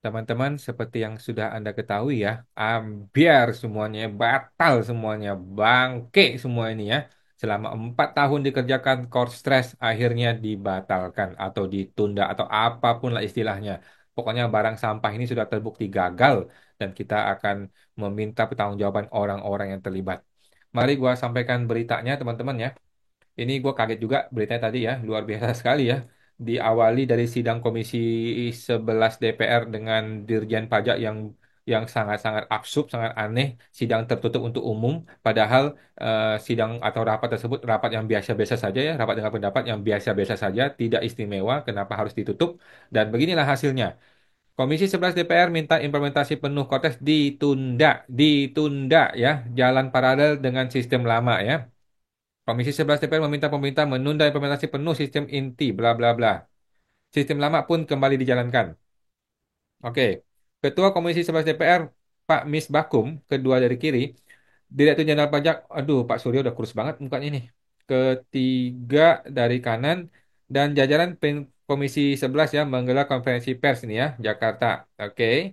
Teman-teman, seperti yang sudah Anda ketahui ya, ambiar semuanya, batal semuanya, bangke semua ini ya. Selama 4 tahun dikerjakan course stress, akhirnya dibatalkan atau ditunda atau apapun lah istilahnya. Pokoknya barang sampah ini sudah terbukti gagal dan kita akan meminta pertanggungjawaban orang-orang yang terlibat. Mari gua sampaikan beritanya teman-teman ya. Ini gue kaget juga beritanya tadi ya, luar biasa sekali ya. Diawali dari sidang Komisi 11 DPR dengan Dirjen Pajak yang sangat-sangat absurd, sangat aneh, sidang tertutup untuk umum, padahal sidang atau rapat tersebut rapat yang biasa-biasa saja ya, rapat dengan pendapat yang biasa-biasa saja, tidak istimewa, kenapa harus ditutup? Dan beginilah hasilnya. Komisi 11 DPR minta implementasi penuh Konteks ditunda ya, jalan paralel dengan sistem lama ya. Komisi 11 DPR meminta pemerintah menunda implementasi penuh sistem inti, bla bla bla. Sistem lama pun kembali dijalankan. Oke. Ketua Komisi 11 DPR, Pak Misbakum, kedua dari kiri, Direktur Jenderal Pajak, aduh Pak Suryo udah kurus banget mukanya ini. Ketiga dari kanan, dan jajaran Komisi 11 ya menggelar konferensi pers ini ya, Jakarta. Oke.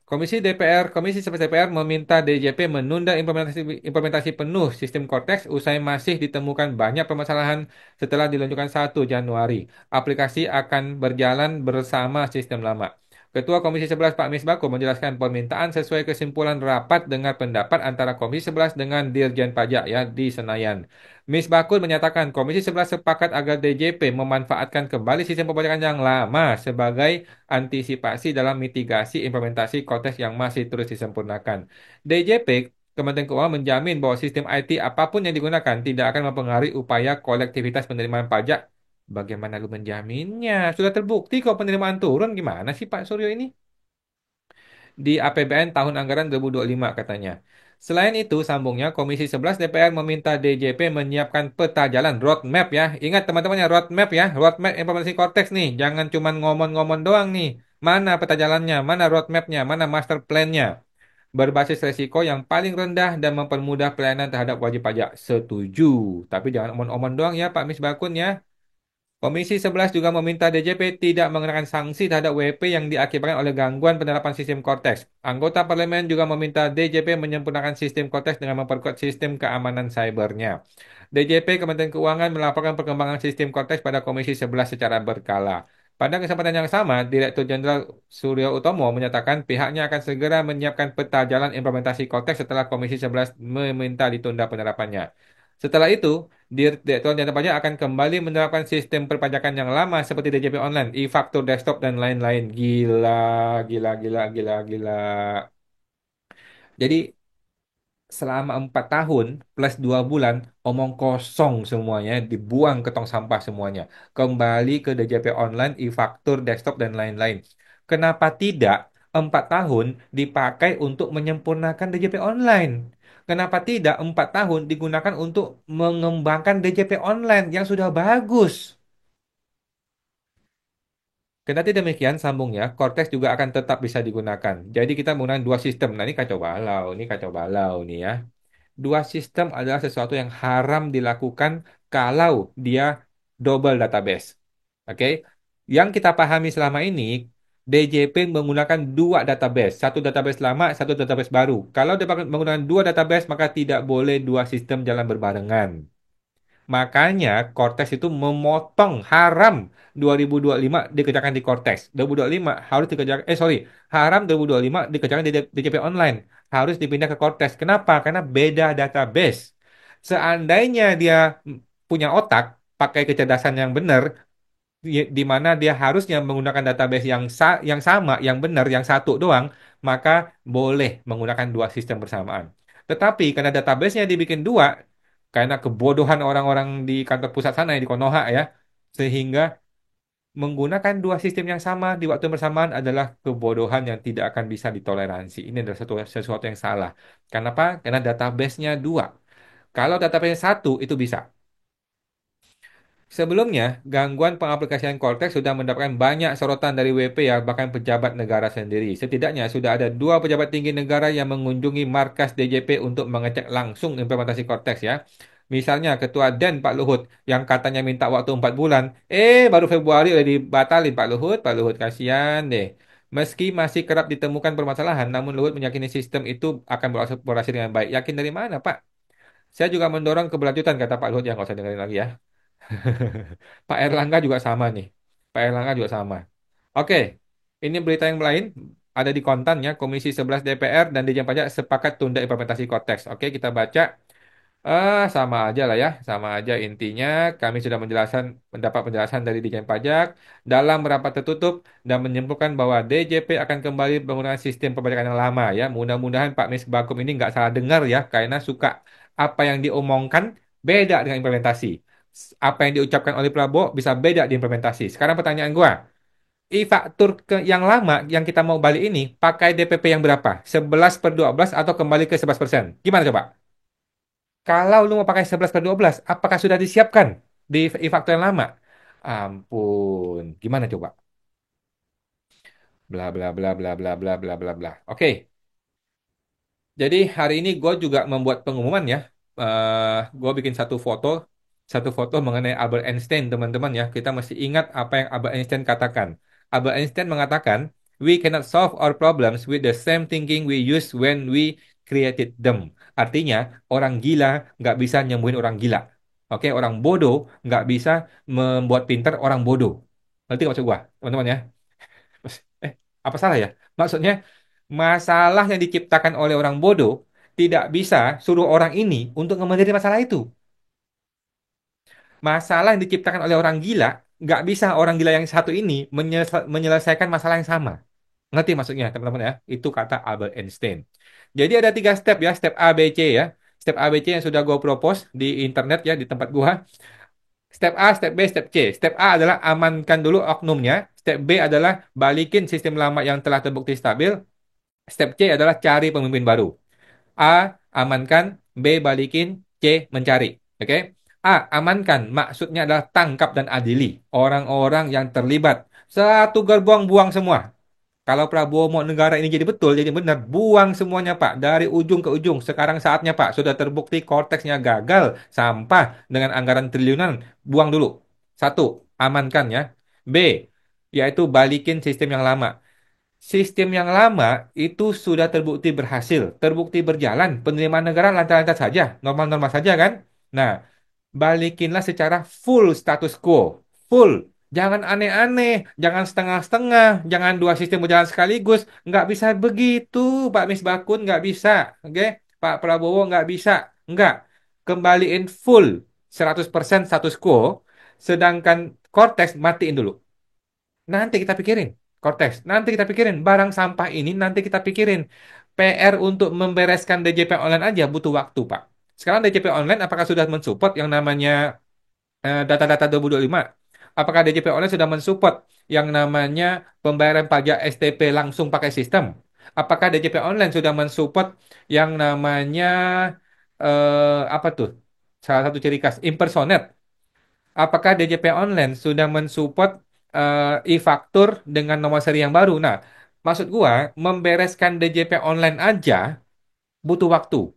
Komisi 11 DPR meminta DJP menunda implementasi penuh sistem Cortex usai masih ditemukan banyak permasalahan setelah diluncurkan 1 Januari. Aplikasi akan berjalan bersama sistem lama. Ketua Komisi 11 Pak Misbako menjelaskan permintaan sesuai kesimpulan rapat dengar pendapat antara Komisi 11 dengan Dirjen Pajak ya di Senayan. Misbakun menyatakan Komisi 11 sepakat agar DJP memanfaatkan kembali sistem perpajakan yang lama sebagai antisipasi dalam mitigasi implementasi konteks yang masih terus disempurnakan. DJP, Kementerian Keuangan menjamin bahwa sistem IT apapun yang digunakan tidak akan mempengaruhi upaya kolektivitas penerimaan pajak. Bagaimana lu menjaminnya? Sudah terbukti kok penerimaan turun. Gimana sih Pak Suryo ini? Di APBN tahun anggaran 2025 katanya. Selain itu, sambungnya, Komisi 11 DPR meminta DJP menyiapkan peta jalan roadmap ya. Ingat teman-teman ya, roadmap ya, roadmap implementasi Cortex nih. Jangan cuma ngomong-ngomong doang nih. Mana peta jalannya, mana roadmapnya, mana master plan-nya. Berbasis resiko yang paling rendah dan mempermudah pelayanan terhadap wajib pajak. Setuju. Tapi jangan omong-omong doang ya Pak Misbakun ya. Komisi 11 juga meminta DJP tidak mengenakan sanksi terhadap WP yang diakibatkan oleh gangguan penerapan sistem Cortex. Anggota parlemen juga meminta DJP menyempurnakan sistem Cortex dengan memperkuat sistem keamanan cybernya. DJP Kementerian Keuangan melaporkan perkembangan sistem Cortex pada Komisi 11 secara berkala. Pada kesempatan yang sama, Direktur Jenderal Suryo Utomo menyatakan pihaknya akan segera menyiapkan peta jalan implementasi Cortex setelah Komisi 11 meminta ditunda penerapannya. Setelah itu, Direktorat Jenderal Pajak akan kembali menerapkan sistem perpajakan yang lama seperti DJP online, e-faktur desktop, dan lain-lain. Gila, gila, gila, gila, gila. Jadi selama 4 tahun plus 2 bulan, omong kosong semuanya, dibuang ke tong sampah semuanya. Kembali ke DJP online, e-faktur desktop, dan lain-lain. Kenapa tidak 4 tahun dipakai untuk menyempurnakan DJP online? Kenapa tidak 4 tahun digunakan untuk mengembangkan DJP online yang sudah bagus? Kendati demikian, sambungnya, Cortex juga akan tetap bisa digunakan. Jadi kita menggunakan 2 sistem. Nah, ini kacau balau nih ya. 2 sistem adalah sesuatu yang haram dilakukan kalau dia double database. Oke? Yang kita pahami selama ini, DJP menggunakan 2 database. Satu database lama, satu database baru. Kalau dia menggunakan 2 database, maka tidak boleh 2 sistem jalan berbarengan. Makanya Cortex itu memotong haram 2025 dikerjakan di Cortex. 2025 harus dikerjakan haram 2025 dikerjakan di DJP online. Harus dipindah ke Cortex. Kenapa? Karena beda database. Seandainya dia punya otak, pakai kecerdasan yang benar, di mana dia harusnya menggunakan database yang sama, yang benar, yang satu doang, maka boleh menggunakan 2 sistem bersamaan. Tetapi karena databasenya dibikin 2, karena kebodohan orang-orang di kantor pusat sana di Konoha ya, sehingga menggunakan 2 sistem yang sama di waktu yang bersamaan adalah kebodohan yang tidak akan bisa ditoleransi. Ini adalah sesuatu yang salah. Kenapa? Karena databasenya 2. Kalau database satu itu bisa. Sebelumnya, gangguan pengaplikasian Cortex sudah mendapatkan banyak sorotan dari WP ya, bahkan pejabat negara sendiri. Setidaknya sudah ada 2 pejabat tinggi negara yang mengunjungi markas DJP untuk mengecek langsung implementasi Cortex ya. Misalnya Ketua Den Pak Luhut yang katanya minta waktu 4 bulan, baru Februari udah dibatalin Pak Luhut. Pak Luhut kasihan deh. Meski masih kerap ditemukan permasalahan, namun Luhut meyakini sistem itu akan berhasil dengan baik. Yakin dari mana, Pak? Saya juga mendorong keberlanjutan, kata Pak Luhut, yang nggak usah dengerin lagi ya. Pak Erlangga juga sama nih. Pak Erlangga juga sama. Oke, ini berita yang lain. Ada di kontan ya, Komisi 11 DPR dan Dirjen Pajak sepakat tunda implementasi Konteks. Oke, kita baca. Sama aja lah ya, sama aja intinya. Kami sudah mendapat penjelasan dari Dirjen Pajak dalam rapat tertutup dan menyimpulkan bahwa DJP akan kembali menggunakan sistem perpajakan yang lama ya. Mudah-mudahan Pak Misbakum ini nggak salah dengar ya, karena suka apa yang diomongkan beda dengan implementasi. Apa yang diucapkan oleh Prabowo bisa beda di implementasi. Sekarang pertanyaan gua, faktur yang lama yang kita mau balik ini pakai DPP yang berapa? 11/12 atau kembali ke 11%? Gimana coba? Kalau lu mau pakai 11/12, apakah sudah disiapkan di e-faktur yang lama? Ampun, gimana coba? Bla bla bla bla bla bla bla bla bla. Oke, jadi hari ini gue juga membuat pengumuman ya. Gue bikin satu foto mengenai Albert Einstein, teman-teman ya. Kita mesti ingat apa yang Albert Einstein katakan. Albert Einstein mengatakan, we cannot solve our problems with the same thinking we used when we created them. Artinya, orang gila nggak bisa nyembuhin orang gila. Oke, orang bodoh nggak bisa membuat pintar orang bodoh. Ngerti nggak maksud gua, teman-teman ya? Eh, apa salah ya? Maksudnya, masalah yang diciptakan oleh orang bodoh tidak bisa suruh orang ini untuk menjadi masalah itu. Masalah yang diciptakan oleh orang gila, nggak bisa orang gila yang satu ini menyelesaikan masalah yang sama. Ngerti maksudnya, teman-teman ya? Itu kata Albert Einstein. Jadi ada 3 step ya, step A, B, C ya. Step A, B, C yang sudah gue propose di internet ya, di tempat gua. Step A, step B, step C. Step A adalah amankan dulu oknumnya. Step B adalah balikin sistem lama yang telah terbukti stabil. Step C adalah cari pemimpin baru. A, amankan. B, balikin. C, mencari. Oke? A, amankan. Maksudnya adalah tangkap dan adili orang-orang yang terlibat. Satu gerbong buang semua. Kalau Prabowo mau negara ini jadi betul, jadi benar, buang semuanya Pak. Dari ujung ke ujung. Sekarang saatnya Pak. Sudah terbukti korteksnya gagal. Sampah dengan anggaran triliunan. Buang dulu. Satu, amankan ya. B, yaitu balikin sistem yang lama. Sistem yang lama itu sudah terbukti berhasil, terbukti berjalan, penerimaan negara lancar-lancar saja, normal-normal saja kan? Nah, balikinlah secara full status quo. Full. Jangan aneh-aneh, jangan setengah-setengah, jangan dua sistem berjalan sekaligus. Nggak bisa begitu, Pak Misbakun, nggak bisa. Oke? Pak Prabowo nggak bisa. Nggak. Kembaliin full 100% status quo, sedangkan Cortex matiin dulu. Nanti kita pikirin. Cortex. Nanti kita pikirin. Barang sampah ini nanti kita pikirin. PR untuk membereskan DJP online aja butuh waktu, Pak. Sekarang DJP online apakah sudah mensupport yang namanya data-data 2025? Apakah DJP online sudah mensupport yang namanya pembayaran pajak STP langsung pakai sistem? Apakah DJP online sudah mensupport yang namanya apa tuh? Salah satu ciri khas impersonate. Apakah DJP online sudah mensupport e-faktur dengan nomor seri yang baru? Nah, maksud gua membereskan DJP online aja butuh waktu.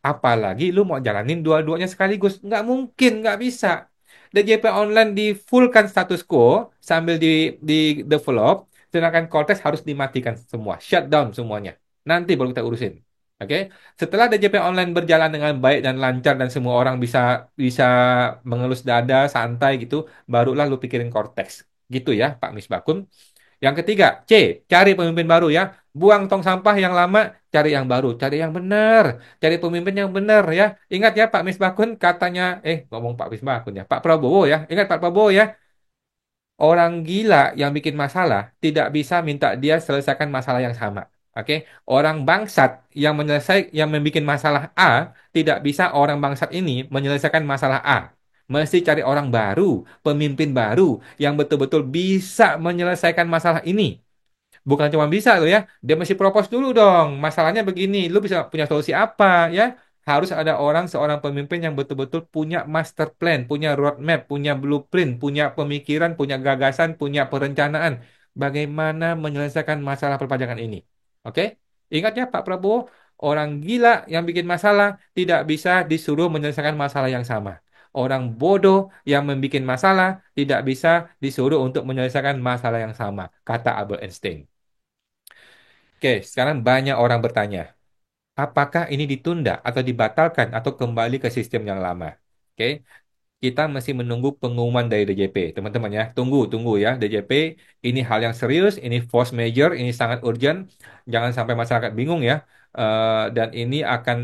Apalagi lu mau jalanin dua-duanya sekaligus. Nggak mungkin, nggak bisa. DJP online di fullkan status quo sambil di develop, sedangkan Cortex harus dimatikan semua, shutdown semuanya. Nanti baru kita urusin. Oke, setelah DJP online berjalan dengan baik dan lancar dan semua orang bisa bisa mengelus dada santai gitu, barulah lu pikirin Cortex. Gitu ya, Pak Misbakun. Yang ketiga, C, cari pemimpin baru ya. Buang tong sampah yang lama, cari yang baru, cari yang benar, cari pemimpin yang benar ya. Ingat ya Pak Misbakun katanya, ngomong Pak Misbakun ya, Pak Prabowo ya. Ingat Pak Prabowo ya, orang gila yang bikin masalah tidak bisa minta dia selesaikan masalah yang sama. Oke, orang bangsat yang membuat masalah A tidak bisa orang bangsat ini menyelesaikan masalah A. Mesti cari orang baru, pemimpin baru yang betul-betul bisa menyelesaikan masalah ini. Bukan cuma bisa loh ya, dia mesti propose dulu dong. Masalahnya begini, lu bisa punya solusi apa ya? Harus ada seorang pemimpin yang betul-betul punya master plan, punya roadmap, punya blueprint, punya pemikiran, punya gagasan, punya perencanaan. Bagaimana menyelesaikan masalah perpajakan ini. Oke? Ingat ya Pak Prabowo, Orang gila yang bikin masalah tidak bisa disuruh menyelesaikan masalah yang sama. Orang bodoh yang membuat masalah tidak bisa disuruh untuk menyelesaikan masalah yang sama, kata Albert Einstein. Oke, sekarang banyak orang bertanya, apakah ini ditunda atau dibatalkan atau kembali ke sistem yang lama? Oke, kita masih menunggu pengumuman dari DJP, teman-teman ya. Tunggu ya, DJP. Ini hal yang serius, ini force major, ini sangat urgent. Jangan sampai masyarakat bingung ya. Dan ini akan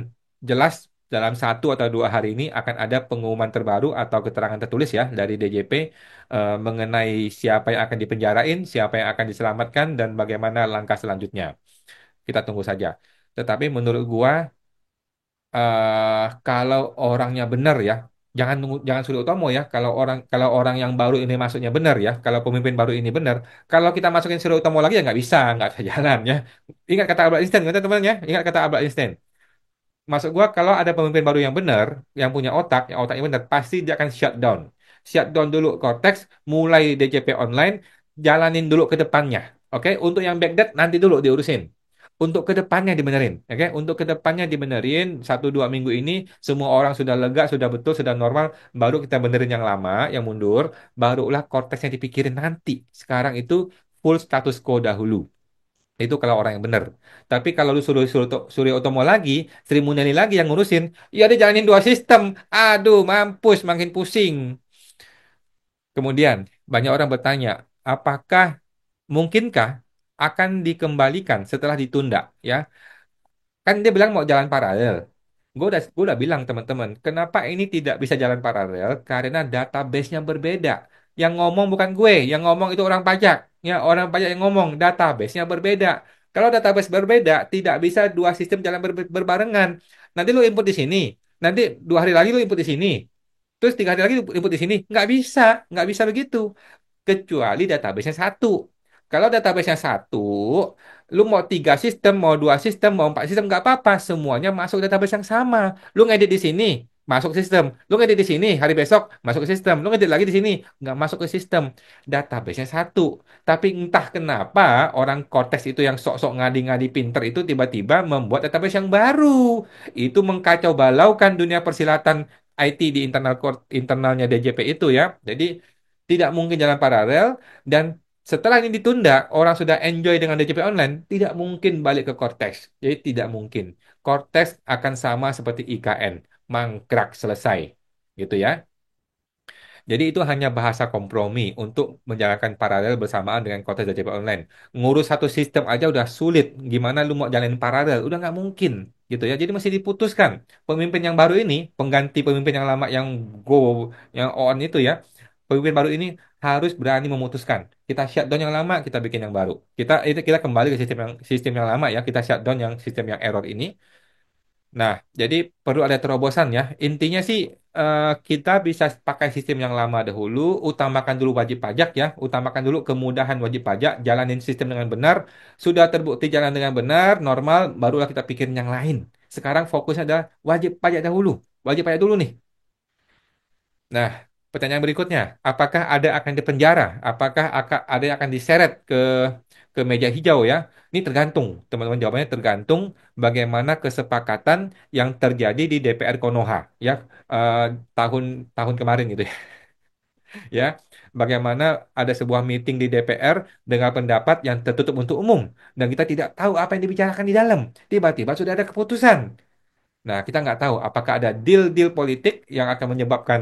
jelas dalam 1 atau 2 hari ini akan ada pengumuman terbaru atau keterangan tertulis ya dari DJP mengenai siapa yang akan dipenjarain, siapa yang akan diselamatkan, dan bagaimana langkah selanjutnya. Kita tunggu saja. Tetapi menurut gua kalau orangnya benar ya, jangan Surya Utomo ya. Kalau orang yang baru ini masuknya benar ya, kalau pemimpin baru ini benar, kalau kita masukin Surya Utomo lagi ya nggak bisa jalan ya. Ingat kata Albert Einstein, kan teman-teman ya, ingat kata Albert Einstein. Masuk gua kalau ada pemimpin baru yang benar, yang punya otak, yang otaknya benar, pasti dia akan shutdown. Shutdown dulu Cortex, mulai DCP online, jalanin dulu ke depannya. Oke, untuk yang backdate nanti dulu diurusin. Untuk ke depannya dibenerin, oke? Untuk ke depannya dibenerin 1 2 minggu ini semua orang sudah lega, sudah betul, sudah normal, baru kita benerin yang lama, yang mundur, barulah Cortex yang dipikirin nanti. Sekarang itu full status quo dahulu. Itu kalau orang yang benar. Tapi kalau lu suruh suruh Surya Utomo lagi, Sri Mulyani lagi yang ngurusin, ya dia jalanin 2 sistem. Aduh, mampus, makin pusing. Kemudian banyak orang bertanya, apakah mungkinkah akan dikembalikan setelah ditunda? Ya, kan dia bilang mau jalan paralel. Gue udah bilang teman-teman, kenapa ini tidak bisa jalan paralel? Karena database-nya berbeda. Yang ngomong bukan gue, yang ngomong itu orang pajak. Ya, orang pajak yang ngomong, database-nya berbeda. Kalau database berbeda, tidak bisa 2 sistem jalan berbarengan. Nanti lu input di sini, nanti 2 hari lagi lu input di sini, terus 3 hari lagi lu input di sini. Nggak bisa begitu kecuali database-nya satu. Kalau database-nya satu, lu mau 3 sistem, mau 2 sistem, mau 4 sistem, nggak apa-apa. Semuanya masuk database yang sama. Lu ngedit di sini, masuk sistem. Lu ngedit di sini, hari besok, masuk ke sistem. Lu ngedit lagi di sini, nggak masuk ke sistem. Database-nya satu. Tapi entah kenapa orang Cortex itu yang sok-sok ngadi-ngadi pinter itu tiba-tiba membuat database yang baru. Itu mengkacau balaukan dunia persilatan IT di internalnya DJP itu ya. Jadi tidak mungkin jalan paralel dan setelah ini ditunda, orang sudah enjoy dengan DJP online, tidak mungkin balik ke Cortex. Jadi tidak mungkin. Cortex akan sama seperti IKN, mangkrak selesai. Gitu ya. Jadi itu hanya bahasa kompromi untuk menjalankan paralel bersamaan dengan Cortex DJP online. Ngurus satu sistem aja udah sulit. Gimana lu mau jalanin paralel? Udah nggak mungkin. Gitu ya. Jadi mesti diputuskan. Pemimpin yang baru ini, pengganti pemimpin yang lama yang go, yang on itu ya. Pemimpin baru ini harus berani memutuskan. Kita shutdown yang lama, kita bikin yang baru. Kita kembali ke sistem yang lama ya. Kita shutdown yang sistem yang error ini. Nah, jadi perlu ada terobosan ya. Intinya sih kita bisa pakai sistem yang lama dahulu, utamakan dulu wajib pajak ya, utamakan dulu kemudahan wajib pajak, jalanin sistem dengan benar. Sudah terbukti jalan dengan benar, normal, barulah kita pikirin yang lain. Sekarang fokusnya adalah wajib pajak dahulu. Wajib pajak dulu nih. Nah, pertanyaan berikutnya, apakah ada akan dipenjara? Apakah ada yang akan diseret ke meja hijau ya? Ini tergantung, teman-teman jawabannya tergantung bagaimana kesepakatan yang terjadi di DPR Konoha ya eh, tahun tahun kemarin gitu ya. Ya, bagaimana ada sebuah meeting di DPR dengan pendapat yang tertutup untuk umum dan kita tidak tahu apa yang dibicarakan di dalam. Tiba-tiba sudah ada keputusan. Nah, kita nggak tahu apakah ada deal-deal politik yang akan menyebabkan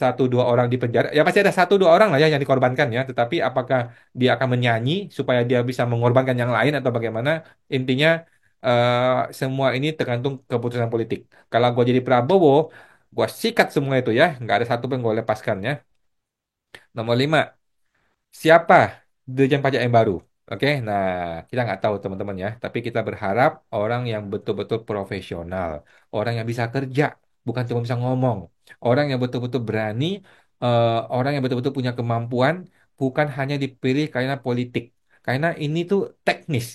1 2 orang di penjara. Ya pasti ada 1 2 orang lah ya yang dikorbankan ya. Tetapi apakah dia akan menyanyi supaya dia bisa mengorbankan yang lain atau bagaimana? Intinya semua ini tergantung keputusan politik. Kalau gue jadi Prabowo, gue sikat semua itu ya. Nggak ada satu pun gue lepaskan ya. Nomor 5. Siapa Dirjen Pajak yang baru? Oke, nah kita nggak tahu teman-teman ya, tapi kita berharap orang yang betul-betul profesional, orang yang bisa kerja, bukan cuma bisa ngomong, orang yang betul-betul berani, orang yang betul-betul punya kemampuan, bukan hanya dipilih karena politik, karena ini tuh teknis.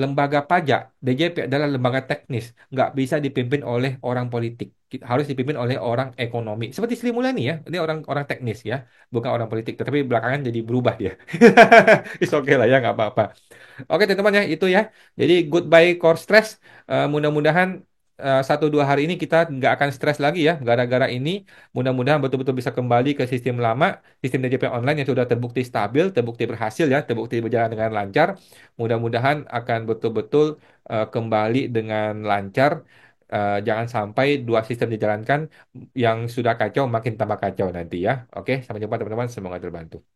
Lembaga pajak, DJP adalah lembaga teknis, nggak bisa dipimpin oleh orang politik. harus dipimpin oleh orang ekonomi. Seperti Sri Mulyani ya, ini orang-orang teknis ya, bukan orang politik. Tetapi belakangan jadi berubah dia. It's okay lah ya, nggak apa-apa. Oke teman-teman ya itu ya. Jadi goodbye core stress. Mudah-mudahan 1-2 hari ini kita nggak akan stres lagi ya. Gara-gara ini mudah-mudahan betul-betul bisa kembali ke sistem lama, sistem DJP online yang sudah terbukti stabil, terbukti berhasil ya, terbukti berjalan dengan lancar. Mudah-mudahan akan betul-betul kembali dengan lancar. Jangan sampai dua sistem dijalankan yang sudah kacau makin tambah kacau nanti ya. Oke, sampai jumpa teman-teman. Semoga terbantu.